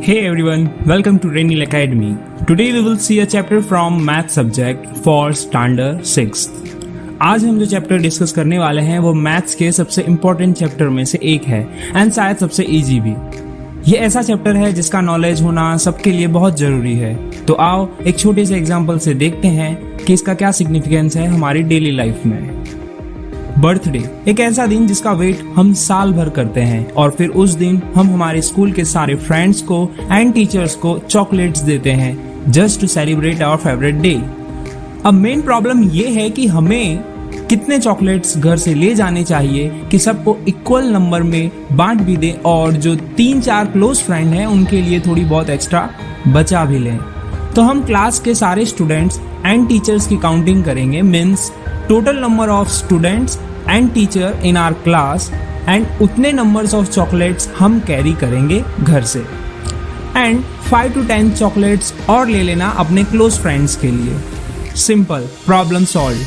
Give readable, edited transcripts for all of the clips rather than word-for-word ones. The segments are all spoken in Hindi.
Hey everyone, welcome to Rainil Academy. Today we will see a chapter from math subject for standard 6th. आज हम जो चैप्टर डिस्कस करने वाले हैं वो मैथ्स के सबसे इम्पोर्टेंट चैप्टर में से एक है एंड शायद सबसे इजी भी। ये ऐसा चैप्टर है जिसका नॉलेज होना सबके लिए बहुत जरूरी है। तो आओ एक छोटे से एग्जाम्पल से देखते हैं कि इसका क्या सिग्निफिकेंस है हमारी डेली लाइफ में। बर्थडे एक ऐसा दिन जिसका वेट हम साल भर करते हैं और फिर उस दिन हम हमारे स्कूल के सारे फ्रेंड्स को एंड टीचर्स को चॉकलेट्स देते हैं just to celebrate our favourite day. अब मेन प्रॉब्लम ये है कि हमें कितने चॉकलेट्स घर से ले जाने चाहिए कि सबको इक्वल नंबर में बांट भी दें और जो 3-4 क्लोज फ्रेंड हैं उनके लिए थोड़ी बहुत एक्स्ट्रा बचा भी लें। तो हम क्लास के सारे स्टूडेंट्स एंड टीचर्स की काउंटिंग करेंगे, means total number of students and teacher in our class and उतने नंबर्स ऑफ चॉकलेट्स हम कैरी करेंगे घर से एंड 5 to 10 चॉकलेट्स और ले लेना अपने क्लोज फ्रेंड्स के लिए। Simple, problem solve.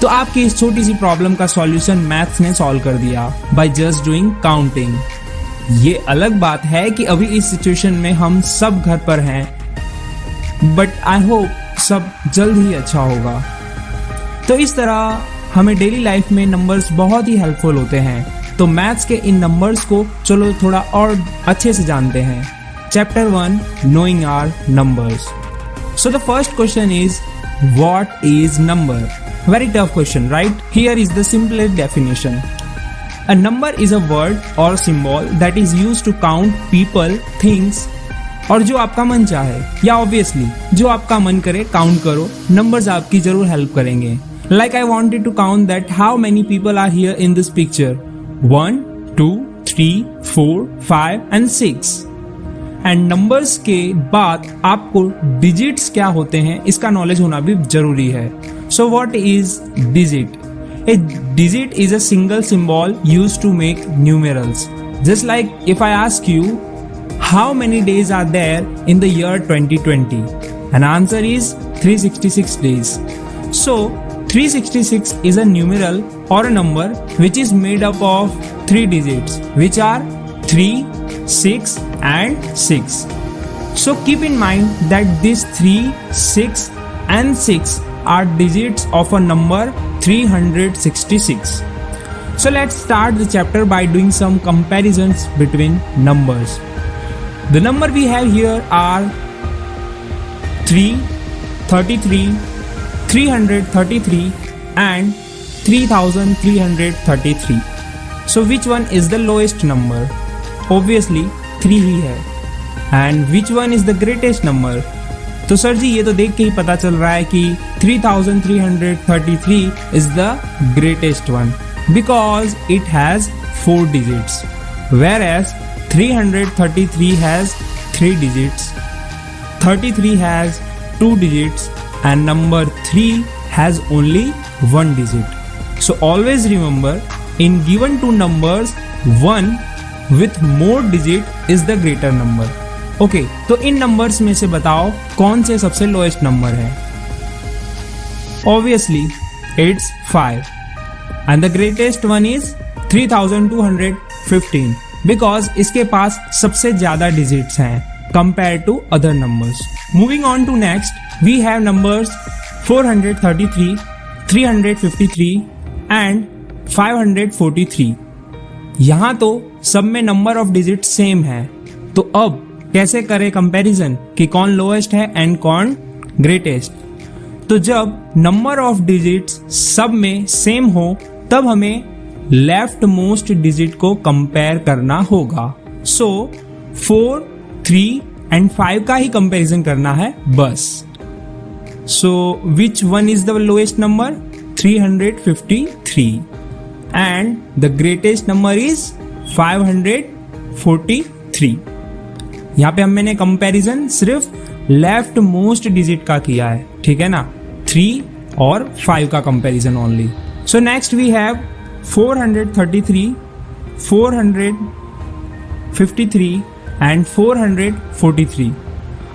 तो आपकी इस छोटी सी प्रॉब्लम का सॉल्यूशन मैथ्स ने सॉल्व कर दिया बाय जस्ट डूइंग काउंटिंग। ये अलग बात है कि अभी इस सिचुएशन में हम सब घर पर हैं, बट आई होप सब जल्द ही अच्छा होगा। तो इस तरह हमें डेली लाइफ में नंबर्स बहुत ही हेल्पफुल होते हैं। तो मैथ्स के इन नंबर्स को चलो थोड़ा और अच्छे से जानते हैं। Chapter 1, knowing our numbers. So the first question is what is number? Very tough question, right? Here is the simplest definition. A number is a word or symbol that is used to count people, things, और जो आपका मन चाहे या obviously जो आपका मन करे काउंट करो। नंबर्स आपकी जरूर हेल्प करेंगे। Like I wanted to count that how many people are here in this picture. 1, 2, 3, 4, 5 and 6. And numbers के बाद आपको डिजिट्स क्या होते हैं इसका नॉलेज होना भी जरूरी है। So what is digit? A digit is a single symbol used to make numerals. Just like if I ask you how many days are there in the year 2020 and answer is 366 days. So 366 is a numeral or a number which is made up of 3 digits which are 3, 6 and 6. So keep in mind that these 3, 6 and 6 are digits of a number 366. So let's start the chapter by doing some comparisons between numbers. The number we have here are 3, 33, 333 and 3333. So which one is the lowest number? Obviously 3 ही है। And which one is the greatest number? तो सर जी ये तो देख के ही पता चल रहा है कि 3333 is the greatest one because it has 4 digits, whereas 333 has 3 digits, 33 has 2 digits and number 3 has only 1 digit. So always remember, in given two numbers, one with more digit is the greater number. Okay, तो इन नंबर्स में से बताओ कौन से सबसे लोएस्ट नंबर है? Obviously, it's 5. And the greatest one is 3215 because इसके पास सबसे ज्यादा डिजिट्स हैं compared to other numbers. Moving on to next, we have numbers 433, 353 and 543. यहाँ तो सब में नंबर ऑफ डिजिट सेम है। तो अब कैसे करें कंपैरिजन कि कौन लोएस्ट है एंड कौन ग्रेटेस्ट? तो जब नंबर ऑफ डिजिट्स सब में सेम हो तब हमें लेफ्ट मोस्ट डिजिट को कंपेयर करना होगा। सो 4, 3 एंड 5 का ही कंपैरिजन करना है बस। So which one is the lowest number? 353 and the greatest number is 543. यहाँ पे मैंने कंपैरिजन सिर्फ लेफ्ट मोस्ट डिजिट का किया है, ठीक है ना? 3 और 5 का comparison only. So next we have 433, 453 and 443।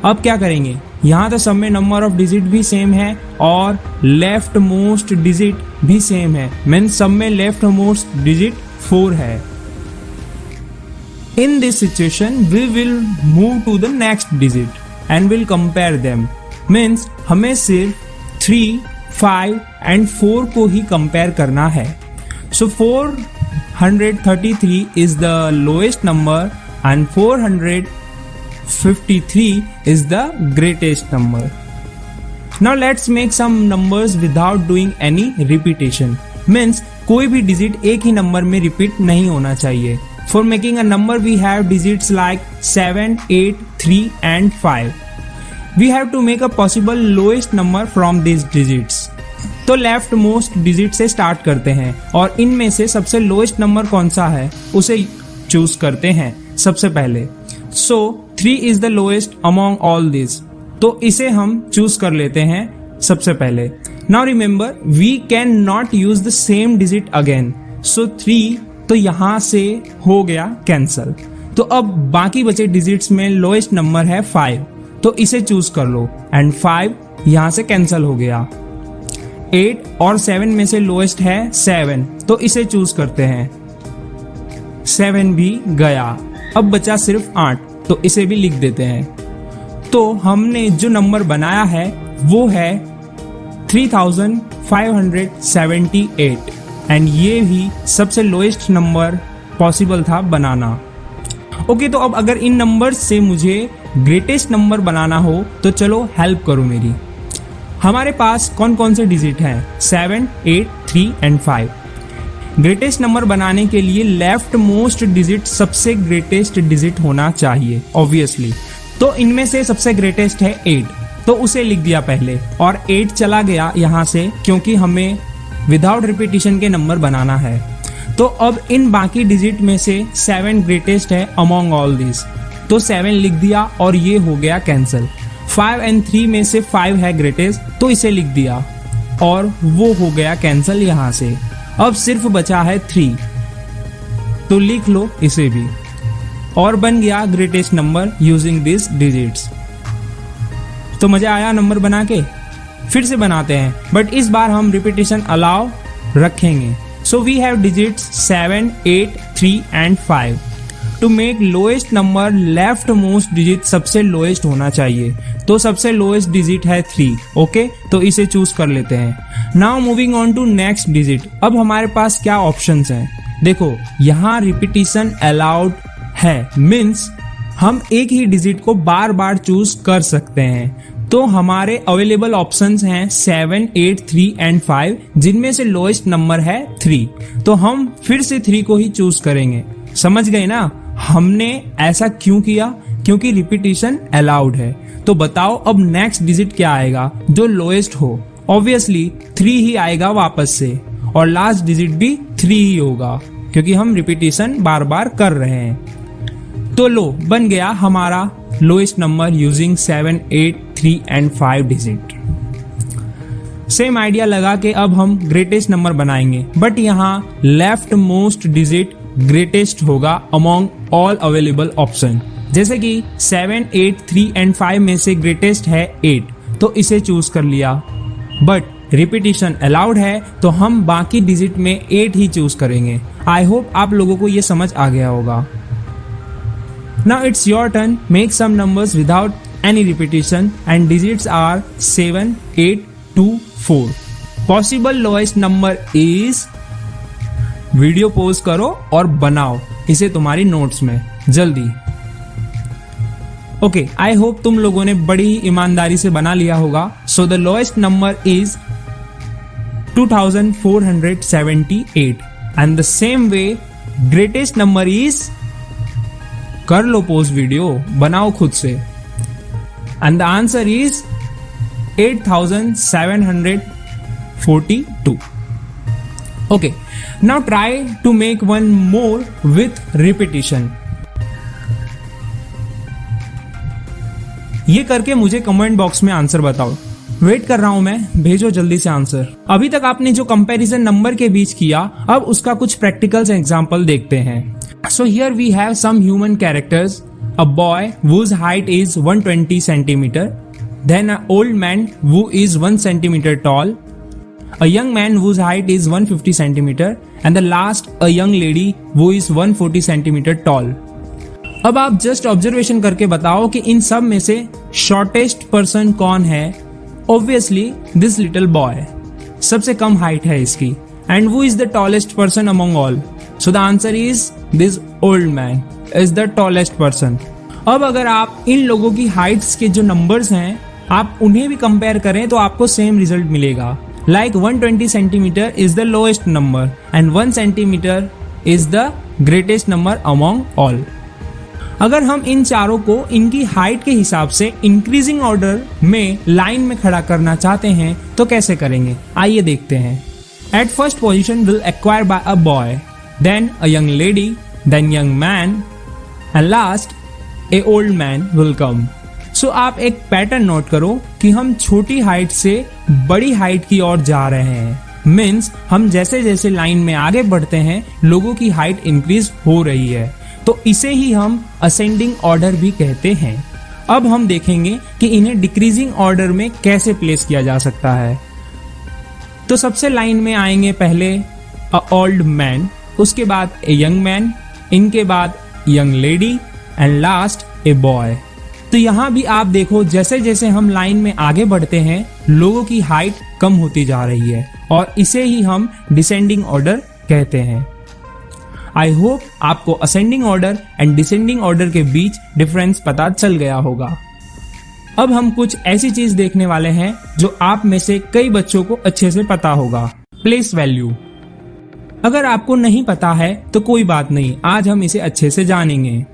अब क्या करेंगे? यहाँ तो सब में नंबर ऑफ डिजिट भी सेम है और लेफ्ट मोस्ट डिजिट भी सेम है, मीन्स सब में लेफ्ट मोस्ट डिजिट 4 है। In this situation, we will move to the next digit and will compare them. Means हमें सिर्फ 3, 5 and 4 को ही compare करना है. So 433 is the lowest number and 453 is the greatest number. Now let's make some numbers without doing any repetition. Means कोई भी digit एक ही number में repeat नहीं होना चाहिए. For making a number, we have digits like 7, 8, 3 and 5. We have to make a possible lowest number from these digits. तो लेफ्ट मोस्ट डिजिट से स्टार्ट करते हैं और इनमें से सबसे लोएस्ट नंबर कौन सा है उसे चूज करते हैं सबसे पहले. So 3 is the lowest among all this, तो इसे हम चूज कर लेते हैं सबसे पहले. Now remember we can not use the same digit again. So 3 तो यहां से हो गया कैंसल. तो अब बाकी बचे डिजिट्स में लोएस्ट नंबर है 5, तो इसे चूज कर लो एंड 5 यहां से कैंसल हो गया. 8 और 7 में से लोएस्ट है 7, तो इसे चूज करते हैं. 7 भी गया. अब बचा सिर्फ 8, तो इसे भी लिख देते हैं. तो हमने जो नंबर बनाया है वो है 3578 एंड ये भी सबसे लोएस्ट नंबर पॉसिबल था बनाना. ओके, तो अब अगर इन नंबर्स से मुझे ग्रेटेस्ट नंबर बनाना हो तो चलो हेल्प करो मेरी. हमारे पास कौन कौन से डिजिट हैं? 7, 8, 3 एंड 5. ग्रेटेस्ट नंबर बनाने के लिए लेफ्ट मोस्ट डिजिट सबसे ग्रेटेस्ट डिजिट होना चाहिए ऑब्वियसली. तो इनमें से सबसे ग्रेटेस्ट है 8, तो उसे लिख दिया पहले और 8 चला गया यहाँ से क्योंकि हमें विदाउट रिपीटिशन के नंबर बनाना है. तो अब इन बाकी डिजिट में से 7 ग्रेटेस्ट है अमॉन्ग ऑल दिस, तो 7 लिख दिया और ये हो गया कैंसल. 5 एंड 3 में से 5 है ग्रेटेस्ट, तो इसे लिख दिया और वो हो गया कैंसल यहाँ से. अब सिर्फ बचा है 3, तो लिख लो इसे भी और बन गया greatest number using this digits. तो मजा आया नंबर बना के? फिर से बनाते हैं, बट इस बार हम रिपीटिशन अलाउ रखेंगे. So we have digits 7, 8, 3 and 5. To make lowest number left most digit सबसे लोएस्ट होना चाहिए, तो सबसे लोएस्ट डिजिट है 3. ओके, तो इसे चूज कर लेते हैं. Now moving on to next digit. अब हमारे पास क्या ऑप्शंस हैं? देखो यहाँ रिपीटिशन अलाउड है, मीन्स हम एक ही डिजिट को बार बार चूज कर सकते हैं. तो हमारे अवेलेबल ऑप्शंस हैं 7, 8, 3 एंड 5, जिनमें से लोएस्ट नंबर है 3. तो हम फिर से 3 को ही चूज करेंगे. समझ गए ना हमने ऐसा क्यों किया? क्योंकि रिपीटिशन अलाउड है. तो बताओ अब नेक्स्ट डिजिट क्या आएगा जो लोएस्ट हो? ऑब्वियसली 3 ही आएगा वापस से, और लास्ट डिजिट भी 3 ही होगा क्योंकि हम रिपीटिशन बार बार कर रहे हैं. तो लो बन गया हमारा lowest number using 7, 8, 3 and 5 digit. Same idea लगा के अब हम ग्रेटेस्ट नंबर बनाएंगे, बट यहाँ लेफ्ट मोस्ट डिजिट ग्रेटेस्ट होगा अमॉन्ग ऑल अवेलेबल ऑप्शन. जैसे कि 7, 8, 3 एंड 5 में से ग्रेटेस्ट है 8, तो इसे चूज कर लिया. बट रिपीटिशन अलाउड है, तो हम बाकी डिजिट में 8 ही चूज करेंगे. आई होप आप लोगों को ये समझ आ गया होगा. Now it's your turn. Make some numbers without any repetition and digits are 7, 8, 2, 4. Possible lowest number is. Video pause करो और बनाओ इसे तुम्हारी नोट्स में जल्दी. ओके, आई होप तुम लोगों ने बड़ी ही ईमानदारी से बना लिया होगा. So the lowest number is 2478 and the same way greatest number is. कर लो पोस्ट वीडियो, बनाओ खुद से. And the answer is 8742. Okay, now try to make one more with repetition. ये करके मुझे कमेंट बॉक्स में आंसर बताओ. वेट कर रहा हूं मैं, भेजो जल्दी से आंसर. अभी तक आपने जो कंपैरिजन नंबर के बीच किया, अब उसका कुछ प्रैक्टिकल्स एग्जांपल देखते हैं. So here we have some human characters. A boy whose height is 120 centimeter. Then an old man who is 1 centimeter tall. A young man whose height is 150 centimeter. And the last, a young lady who is 140 centimeter tall. अब आप जस्ट ऑब्जर्वेशन करके बताओ कि इन सब में से शॉर्टेस्ट पर्सन कौन है। ऑब्वियसली दिस लिटिल बॉय, सबसे कम हाइट है इसकी। एंड वो is the tallest person among all, so the answer is this old man is the tallest person. अब अगर आप इन लोगों की हाइट्स के जो नंबर्स हैं आप उन्हें भी कंपेयर करें तो आपको सेम रिजल्ट मिलेगा। Like 120 centimetre is the lowest number and 1 centimetre is the greatest number among all. अगर हम इन चारों को इनकी हाइट के हिसाब से इंक्रीजिंग ऑर्डर में लाइन में खड़ा करना चाहते हैं तो कैसे करेंगे, आइए देखते हैं। At first position will acquire by a boy, then a young lady, then young man and last a old man will come. सो आप एक पैटर्न नोट करो कि हम छोटी हाइट से बड़ी हाइट की ओर जा रहे हैं। मीन्स हम जैसे जैसे लाइन में आगे बढ़ते हैं लोगों की हाइट इंक्रीज हो रही है, तो इसे ही हम असेंडिंग ऑर्डर भी कहते हैं। अब हम देखेंगे कि इन्हें डिक्रीजिंग ऑर्डर में कैसे प्लेस किया जा सकता है। तो सबसे लाइन में आएंगे पहले अ ओल्ड मैन, उसके बाद ए यंग मैन, इनके बाद young lady and last a boy. तो यहाँ भी आप देखो जैसे जैसे हम लाइन में आगे बढ़ते हैं लोगों की हाइट कम होती जा रही है और इसे ही हम डिसेंडिंग ऑर्डर कहते हैं। आई होप आपको ascending order and descending order के बीच डिफरेंस पता चल गया होगा। अब हम कुछ ऐसी चीज देखने वाले हैं जो आप में से कई बच्चों को अच्छे से पता होगा, प्लेस वैल्यू। अगर आपको नहीं पता है तो कोई बात नहीं, आज हम इसे अच्छे से जानेंगे।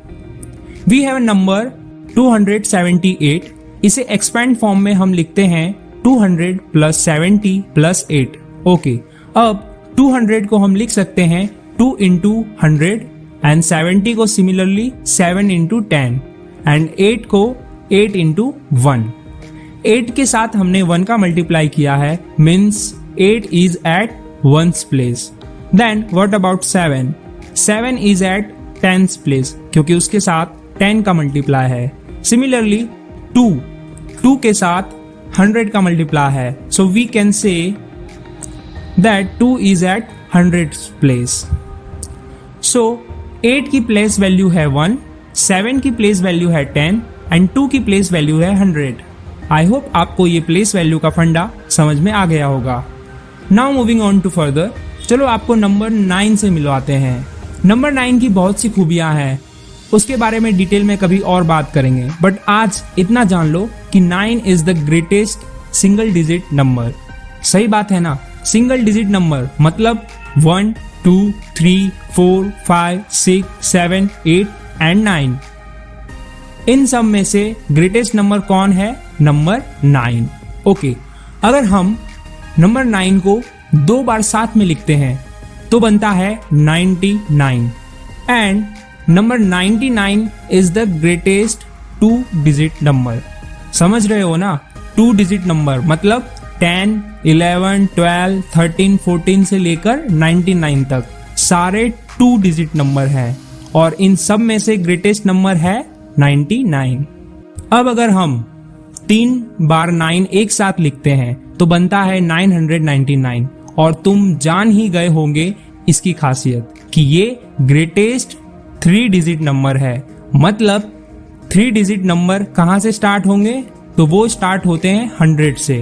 वी हैव नंबर 278, इसे एक्सपेंड फॉर्म में हम लिखते हैं 200 प्लस 70 प्लस 8। ओके, अब 200 को हम लिख सकते हैं 2 into 100 एंड 70 को सिमिलरली 7 into 10 एंड 8 को 8 into 1। 8 के साथ हमने 1 का मल्टीप्लाई किया है, means 8 is at 1's place। Then what about 7? 7 is at 10's place क्योंकि उसके साथ 10 का मल्टीप्लाई है। सिमिलरली 2 के साथ 100 का मल्टीप्लाई है, so we can say that 2 is at 100's place। So 8 की प्लेस वैल्यू है 1, 7 की प्लेस वैल्यू है 10 एंड 2 की प्लेस वैल्यू है 100। आई होप आपको ये प्लेस वैल्यू का फंडा समझ में आ गया होगा। Now moving on to further, चलो आपको नंबर 9 से मिलवाते हैं। नंबर 9 की बहुत सी खूबियां हैं, उसके बारे में डिटेल में कभी और बात करेंगे, बट आज इतना जान लो कि 9 is the greatest single digit number. सही बात है ना, सिंगल डिजिट नंबर मतलब 1, 2, 3, 4, 5, 6, 7, 8 एंड 9। इन सब में से ग्रेटेस्ट नंबर कौन है? नंबर 9। ओके, अगर हम नंबर 9 को 2 बार साथ में लिखते हैं तो बनता है 99 and number 99 is the greatest 2 digit number. समझ रहे हो ना, 2 डिजिट नंबर मतलब 10, 11, 12, 13, 14 से लेकर 99 तक सारे 2 डिजिट नंबर हैं और इन सब में से ग्रेटेस्ट नंबर है 99। अब अगर हम 3 बार 9 एक साथ लिखते हैं तो बनता है 999 और तुम जान ही गए होंगे इसकी खासियत कि ये ग्रेटेस्ट 3 डिजिट नंबर है। मतलब 3 डिजिट नंबर कहां से स्टार्ट होंगे? तो वो स्टार्ट होते हैं 100 से,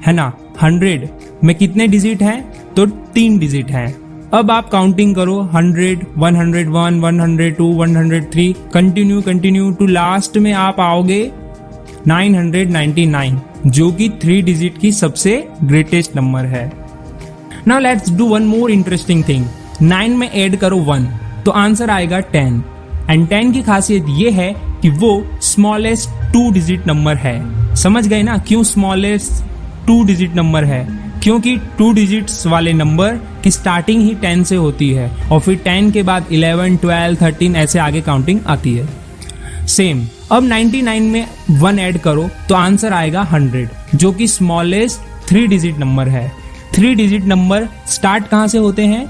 है ना। 100 में कितने डिजिट हैं? तो 3 डिजिट हैं। अब आप काउंटिंग करो 100, 101, 102, 103, कंटिन्यू टू लास्ट में आप आओगे 999 जो कि 3 डिजिट की सबसे ग्रेटेस्ट नंबर है। Now let's do one more interesting thing. 9 में ऐड करो 1 तो आंसर आएगा 10 एंड 10 की खासियत ये है कि वो स्मॉलेस्ट 2 डिजिट नंबर है। समझ गए ना क्यों स्मॉलेस्ट 2 डिजिट नंबर है? क्योंकि 2 डिजिट्स वाले नंबर की स्टार्टिंग ही 10 से होती है और फिर 10 के बाद 11, 12, 13 ऐसे आगे काउंटिंग आती है। सेम अब 99 में 1 ऐड करो तो आंसर आएगा 100 जो कि स्मॉलेस्ट 3 डिजिट नंबर है। 3 डिजिट नंबर स्टार्ट कहां से होते हैं?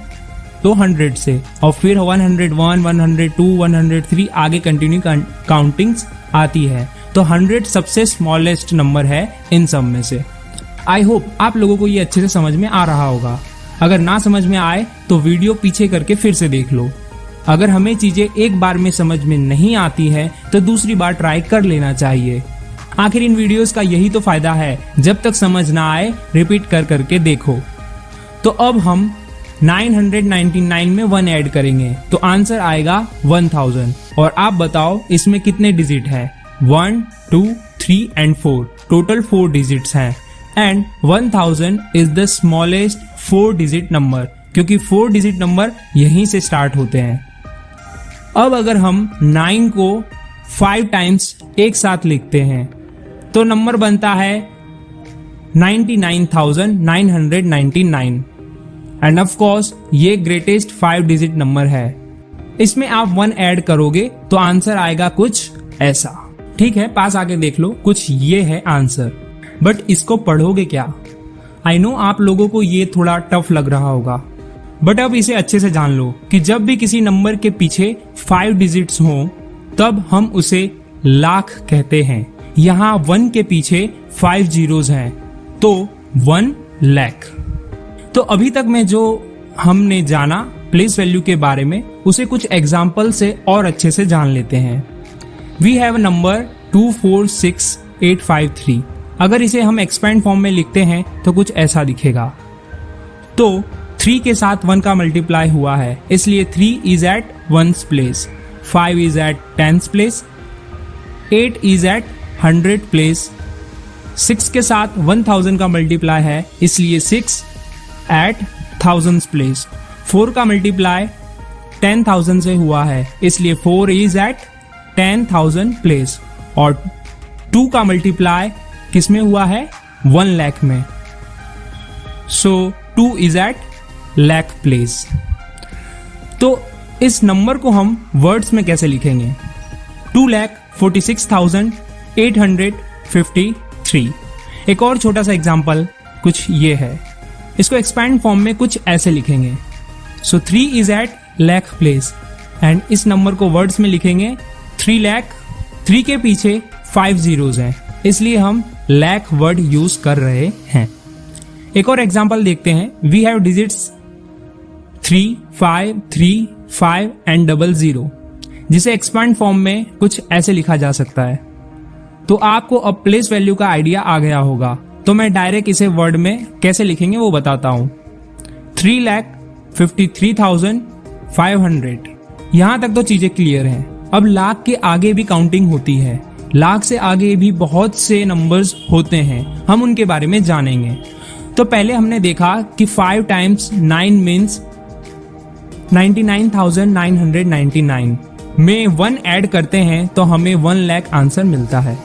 तो 100 से और फिर 101, 102, 103 आगे कंटिन्यू काउंटिंग्स आती है। तो 100 सबसे स्मॉलेस्ट नंबर है इन सब में से। आई होप आप लोगों को ये अच्छे से समझ में आ रहा होगा। अगर ना समझ में आए तो वीडियो पीछे करके फिर से देख लो। अगर हमें चीजें एक बार में समझ में नहीं आती है तो दूसरी बार ट्राई कर लेना चाहिए। आखिर इन वीडियोस का यही तो फायदा है, जब तक समझ ना आए रिपीट कर करके देखो। तो अब हम 999 में 1 ऐड करेंगे तो आंसर आएगा 1000। और आप बताओ इसमें कितने डिजिट है? 1, 2, 3 एंड 4, टोटल 4 डिजिट्स हैं। And 1000 is the smallest 4 digit number, क्योंकि 4 डिजिट नंबर यहीं से स्टार्ट होते हैं। अब अगर हम 9 को 5 टाइम्स एक साथ लिखते हैं तो नंबर बनता है 99,999। एंड ऑफ कोर्स ये ग्रेटेस्ट 5 डिजिट नंबर है। इसमें आप 1 ऐड करोगे तो आंसर आएगा कुछ ऐसा। ठीक है, पास आके देख लो, कुछ ये है आंसर। बट इसको पढ़ोगे क्या? आई नो आप लोगों को ये थोड़ा टफ लग रहा होगा, बट अब इसे अच्छे से जान लो कि जब भी किसी नंबर के पीछे 5 डिजिट्स हों तब हम उसे लाख कहते हैं। यहाँ 1 के पीछे 5 जीरोस हैं तो 1 लाख। तो अभी तक में जो हमने जाना प्लेस वैल्यू के बारे में, उसे कुछ एग्जाम्पल से और अच्छे से जान लेते हैं। We have number 246853। अगर इसे हम एक्सपेंड फॉर्म में लिखते हैं तो कुछ ऐसा दिखेगा। तो 3 के साथ 1 का मल्टीप्लाई हुआ है, इसलिए 3 is at 1's place, 5 is at 10th place, 8 is at 100th place, 6 के साथ 1000 का मल्टीप्लाई है, इसलिए 6 एट 1000th प्लेस, 4 का मल्टीप्लाई 10,000 से हुआ है, इसलिए 4 इज एट 10,000 प्लेस, और 2 का मल्टीप्लाई किस में हुआ है? 1 लाख में, सो 2 इज एट लाख प्लेस। तो इस नंबर को हम वर्ड्स में कैसे लिखेंगे? 2,46,853। एक और छोटा सा एग्जांपल कुछ ये है, इसको एक्सपैंड फॉर्म में कुछ ऐसे लिखेंगे। So 3 is at lakh place, and इस नंबर को वर्ड्स में लिखेंगे 3 लाख। 3 के पीछे 5 जीरोस हैं, इसलिए हम लाख वर्ड यूज कर रहे हैं। एक और एग्जांपल देखते हैं। वी हैव डिजिट्स 3, 5, 3, 5 एंड 00, जिसे एक्सपेंड फॉर्म में कुछ ऐसे लिखा जा सकता है। तो आपको अब प्लेस वैल्यू का आइडिया आ गया होगा, तो मैं डायरेक्ट इसे वर्ड में कैसे लिखेंगे वो बताता हूं। 3,53,500। यहां तक तो चीजें क्लियर हैं। अब लाख के आगे भी काउंटिंग होती है, लाख से आगे भी बहुत से नंबर्स होते हैं, हम उनके बारे में जानेंगे। तो पहले हमने देखा कि 5 टाइम्स 9 मीन्स 99,999 में 1 ऐड करते हैं तो हमें 1 लाख आंसर मिलता है।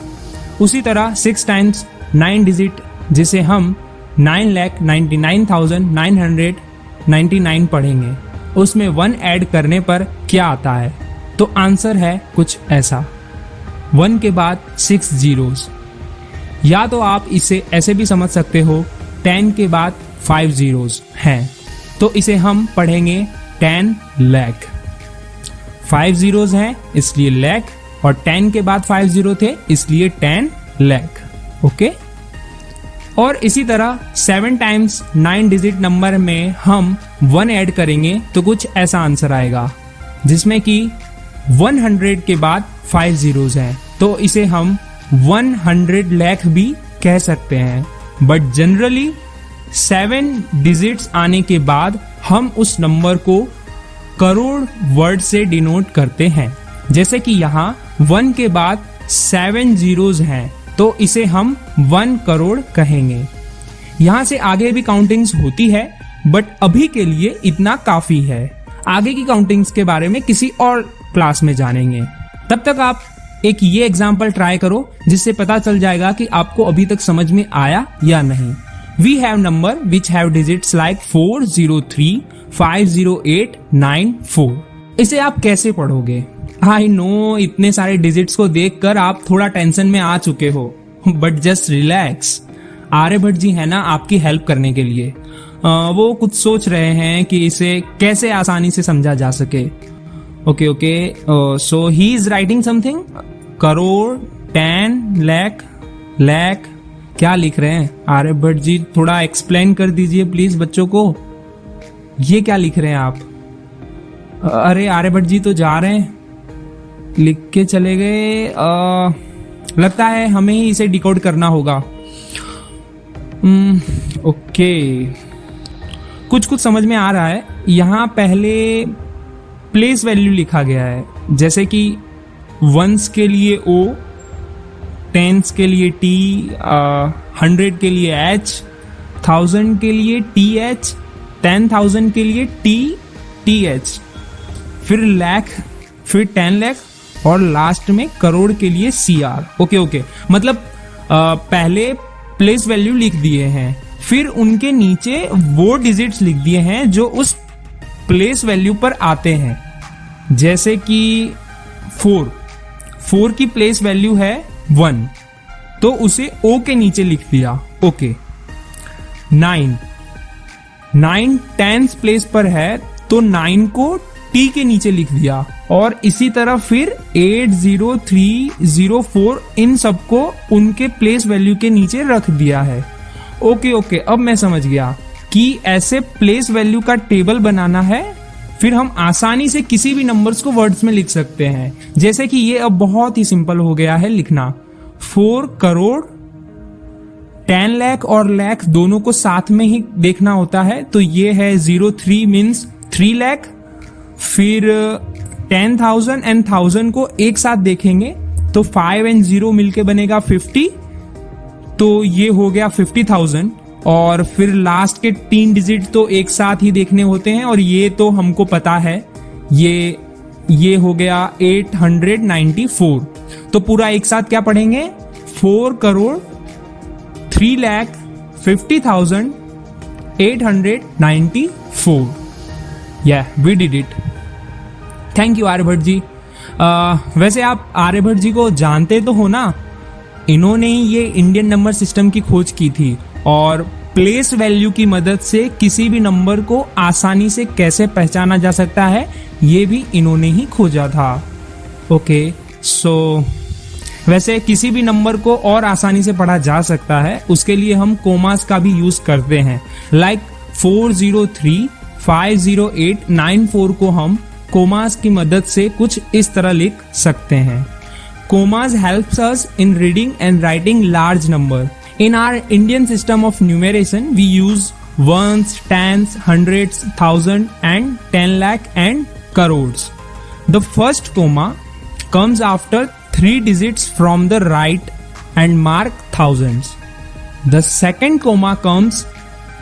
उसी तरह 6 टाइम्स 9 डिजिट, जिसे हम 9,99,999 पढ़ेंगे, उसमें 1 ऐड करने पर क्या आता है? तो आंसर है कुछ ऐसा, 1 के बाद 6 जीरोस। या तो आप इसे ऐसे भी समझ सकते हो, 10 के बाद 5 जीरोस हैं, तो इसे हम पढ़ेंगे 10 लाख। 5 जीरोस हैं इसलिए लाख, और 10 के बाद 5 जीरो थे इसलिए 10 लाख। ओके। और इसी तरह 7 टाइम्स 9 डिजिट नंबर में हम 1 ऐड करेंगे तो कुछ ऐसा आंसर आएगा, जिसमें कि 100 के बाद 5 जीरोस हैं, तो इसे हम 100 लाख भी कह सकते हैं। बट जनरली 7 डिजिट्स आने के बाद हम उस नंबर को करोड़ वर्ड से डिनोट करते हैं। जैसे कि यहाँ 1 के बाद 7 जीरोस हैं, तो इसे हम 1 करोड़ कहेंगे। यहाँ से आगे भी काउंटिंग्स होती है, बट अभी के लिए इतना काफी है। आगे की काउंटिंग्स के बारे में किसी और क्लास में जानेंगे। तब तक आप एक ये एग्जाम्पल ट्राई करो, जिससे पता चल जाएगा कि आपको अभी तक समझ में आया या नहीं। We have number which have digits like 403, 508, 94। इसे आप कैसे पढ़ोगे? आई नो इतने सारे डिजिट्स को देखकर आप थोड़ा टेंशन में आ चुके हो, बट जस्ट रिलैक्स। आर्यभट्ट जी है ना आपकी हेल्प करने के लिए। वो कुछ सोच रहे हैं कि इसे कैसे आसानी से समझा जा सके। Okay, so he is writing something. Crore, 10 lakh, lakh, क्या लिख रहे हैं आर्यभट्ट जी? थोड़ा एक्सप्लेन कर दीजिए प्लीज बच्चों को, ये क्या लिख रहे हैं आप? अरे आर्यभट्ट जी तो जा रहे हैं, लिख के चले गए। लगता है हमें ही इसे डिकोड करना होगा। ओके, कुछ कुछ समझ में आ रहा है। यहाँ पहले प्लेस वैल्यू लिखा गया है, जैसे कि वंस के लिए O, टेंस के लिए T, 100 के लिए H, 1000 के लिए TH, 10,000 के लिए TH, फिर लाख, फिर 10 लाख और लास्ट में करोड़ के लिए CR। ओके, मतलब पहले प्लेस वैल्यू लिख दिए हैं, फिर उनके नीचे वो डिजिट्स लिख दिए हैं जो उस प्लेस वैल्यू पर आते हैं। जैसे कि 4 की प्लेस वैल्यू है 1, तो उसे O के नीचे लिख दिया। ओके, 9 टेंस प्लेस पर है, तो 9 को T के नीचे लिख दिया। और इसी तरह फिर 8, 0, 3, 0, 4 इन सबको उनके प्लेस वैल्यू के नीचे रख दिया है। ओके, अब मैं समझ गया कि ऐसे प्लेस वैल्यू का टेबल बनाना है, फिर हम आसानी से किसी भी नंबर्स को वर्ड्स में लिख सकते हैं। जैसे कि ये अब बहुत ही सिंपल हो गया है लिखना। 4 करोड़, 10 लाख और लाख दोनों को साथ में ही देखना होता है, तो ये है 03 मीन्स 3 लाख। फिर 10,000 एंड 1000 को एक साथ देखेंगे तो 5 एंड 0 मिलके बनेगा 50, तो ये हो गया 50,000। और फिर लास्ट के 3 डिजिट तो एक साथ ही देखने होते हैं, और ये तो हमको पता है, ये हो गया 894। तो पूरा एक साथ क्या पढ़ेंगे? 4 crore 3,50,894। We did it. Thank you Aryabhatta ji. वैसे आप आर्यभट्ट जी को जानते तो हो ना, इन्होंने ही ये इंडियन नंबर सिस्टम की खोज की थी, और प्लेस वैल्यू की मदद से किसी भी नंबर को आसानी से कैसे पहचाना जा सकता है, ये भी इन्होंने ही खोजा था। ओके, सो वैसे किसी भी नंबर को और आसानी से पढ़ा जा सकता है, उसके लिए हम कोमास का भी यूज करते हैं। लाइक 403, 508, 94 को हम कोमास की मदद से कुछ इस तरह लिख सकते हैं। Commas helps us in reading and writing large number. In our Indian system of numeration, we use ones, tens, hundreds, thousand and 10 lakh and crores. The first comma comes after 3 digits from the right and mark thousands. The second comma comes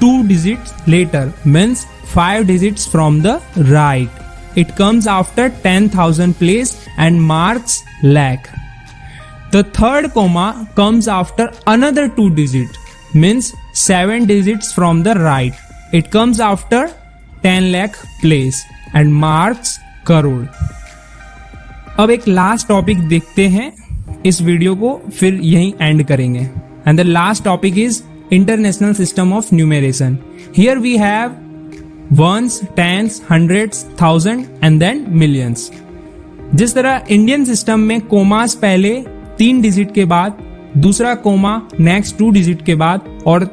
2 digits later, means 5 digits from the right. It comes after 10,000 place and marks lakh. The third comma comes after another 2 digits, means 7 digits from the right. It comes after 10 lakh place and marks crore. अब एक लास्ट टॉपिक देखते हैं इस वीडियो को, फिर यहीं एंड करेंगे। And the last topic is International System of Numeration. Here we have ones, tens, hundreds, thousand and then millions. जिस तरह इंडियन सिस्टम में कोमास पहले 3 डिजिट के बाद, दूसरा कोमा नेक्स्ट 2 डिजिट के बाद और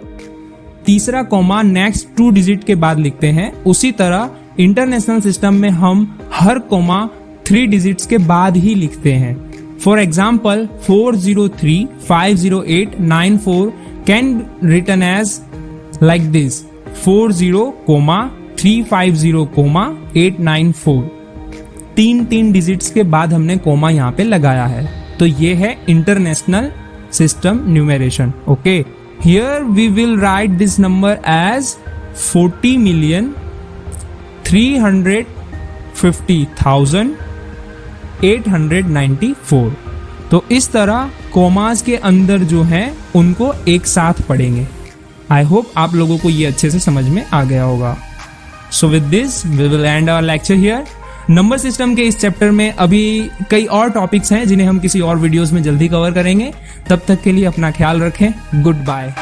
तीसरा कोमा नेक्स्ट 2 डिजिट के बाद लिखते हैं, उसी तरह इंटरनेशनल सिस्टम में हम हर कोमा 3 डिजिट्स के बाद ही लिखते हैं। For example 403, 508, 94 can written as like this 40,350,894। 3 digits के बाद हमने कोमा यहाँ पे लगाया है, तो ये है international system numeration. Okay, here we will write this number as 40,350,894। तो इस तरह कोमास के अंदर जो है उनको एक साथ पढ़ेंगे। आई होप आप लोगों को ये अच्छे से समझ में आ गया होगा। So with this we will end our lecture here. Number system के इस चैप्टर में अभी कई और टॉपिक्स हैं जिन्हें हम किसी और वीडियोस में जल्दी कवर करेंगे। तब तक के लिए अपना ख्याल रखें। Good bye.